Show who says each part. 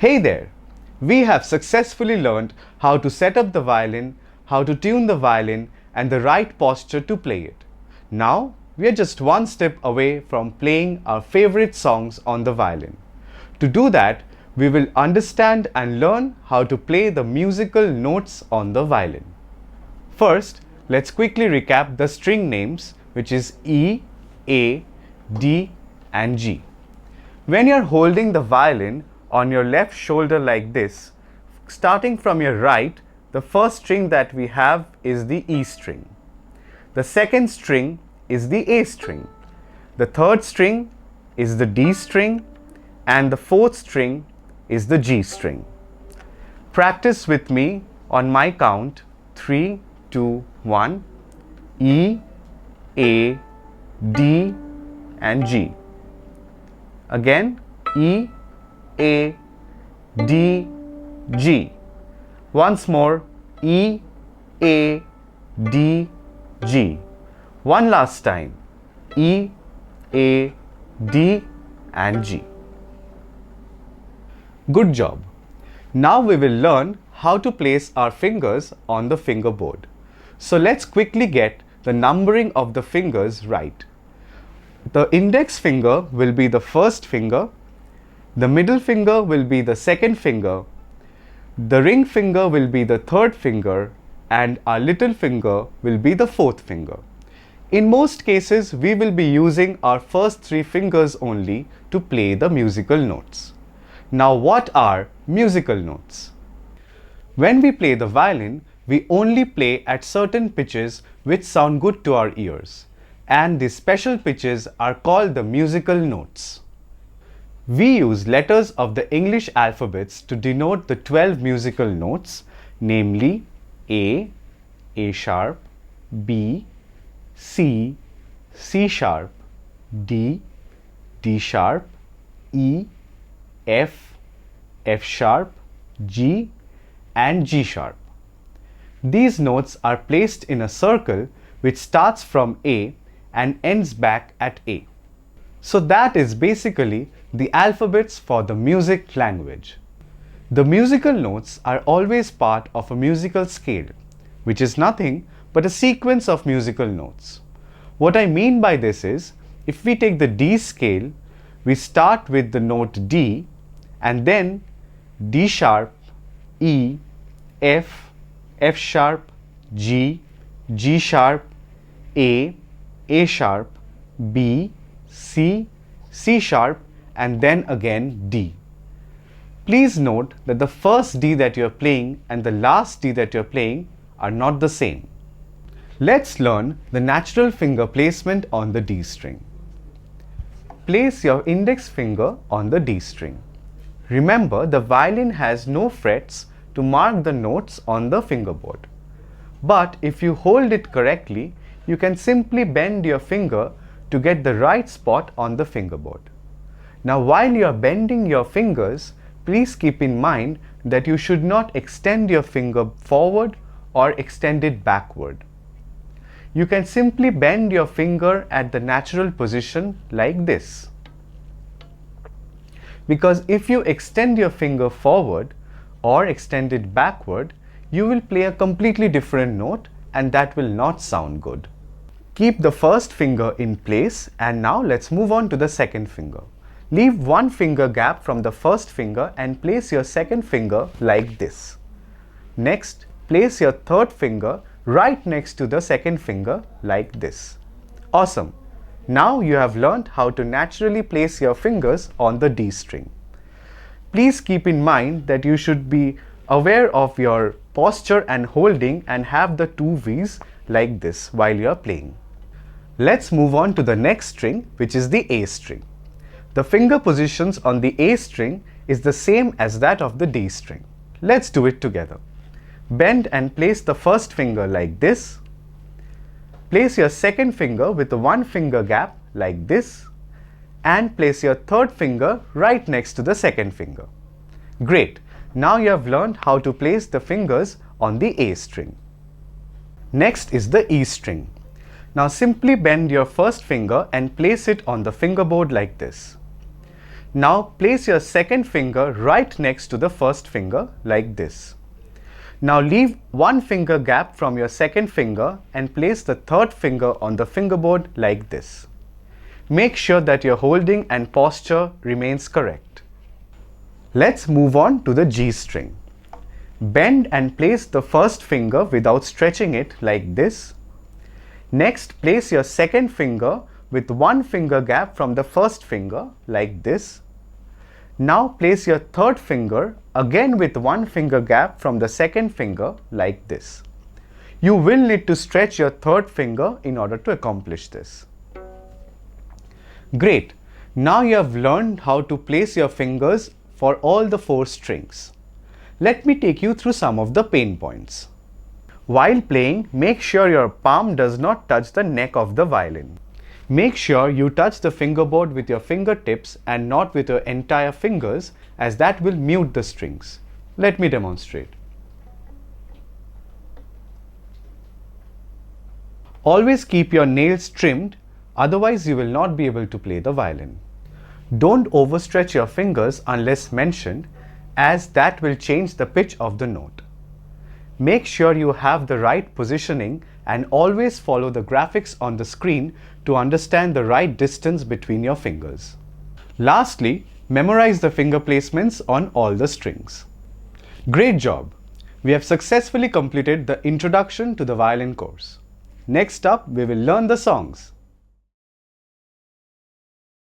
Speaker 1: Hey there! We have successfully learned how to set up the violin, how to tune the violin, and the right posture to play it. Now, we are just one step away from playing our favorite songs on the violin. To do that, we will understand and learn how to play the musical notes on the violin. First, let's quickly recap the string names, which is E, A, D, and G. When you're holding the violin on your left shoulder like this, starting from your right, the first string that we have is the E string. The second string is the A string. The third string is the D string, and the fourth string is the G string. Practice with me on my count: 3, 2, 1. E, A, D, and G. Again, E, A, D, G. Once more, E, A, D, G. One last time, E, A, D, and G. Good job. Now we will learn how to place our fingers on the fingerboard. So let's quickly get the numbering of the fingers right. The index finger will be the first finger, the middle finger will be the second finger, the ring finger will be the third finger, and our little finger will be the fourth finger. In most cases, we will be using our first three fingers only to play the musical notes. Now, what are musical notes? When we play the violin, we only play at certain pitches which sound good to our ears, and these special pitches are called the musical notes. We use letters of the English alphabets to denote the 12 musical notes, namely A, A sharp, B, C, C sharp, D, D sharp, E, F, F sharp, G, and G sharp. These notes are placed in a circle which starts from A and ends back at A. So that is basically the alphabets for the music language. The musical notes are always part of a musical scale, which is nothing but a sequence of musical notes. What I mean by this is, if we take the D scale, we start with the note D and then D sharp, E, F, F sharp, G, G sharp, A sharp, B, C, C sharp, and then again D. Please note that the first D that you are playing and the last D that you are playing are not the same. Let's learn the natural finger placement on the D string. Place your index finger on the D string. Remember, the violin has no frets to mark the notes on the fingerboard. But if you hold it correctly, you can simply bend your finger to get the right spot on the fingerboard. Now, while you are bending your fingers, please keep in mind that you should not extend your finger forward or extend it backward. You can simply bend your finger at the natural position like this. Because if you extend your finger forward or extend it backward, you will play a completely different note and that will not sound good. Keep the first finger in place, and now let's move on to the second finger. Leave one finger gap from the first finger and place your second finger like this. Next, place your third finger right next to the second finger like this. Awesome! Now you have learned how to naturally place your fingers on the D string. Please keep in mind that you should be aware of your posture and holding and have the two V's like this while you are playing. Let's move on to the next string, which is the A string. The finger positions on the A string is the same as that of the D string. Let's do it together. Bend and place the first finger like this. Place your second finger with the one finger gap like this, and place your third finger right next to the second finger. Great! Now you have learned how to place the fingers on the A string. Next is the E string. Now simply bend your first finger and place it on the fingerboard like this. Now place your second finger right next to the first finger like this. Now leave one finger gap from your second finger and place the third finger on the fingerboard like this. Make sure that your holding and posture remains correct. Let's move on to the G string. Bend and place the first finger without stretching it like this. Next, place your second finger with one finger gap from the first finger like this. Now place your third finger again with one finger gap from the second finger like this. You will need to stretch your third finger in order to accomplish this. Great! Now you have learned how to place your fingers for all the 4 strings. Let me take you through some of the pain points. While playing, make sure your palm does not touch the neck of the violin. Make sure you touch the fingerboard with your fingertips and not with your entire fingers, as that will mute the strings. Let me demonstrate. Always keep your nails trimmed, otherwise you will not be able to play the violin. Don't overstretch your fingers unless mentioned, as that will change the pitch of the note. Make sure you have the right positioning and always follow the graphics on the screen to understand the right distance between your fingers. Lastly, memorize the finger placements on all the strings. Great job! We have successfully completed the introduction to the violin course. Next up, we will learn the songs.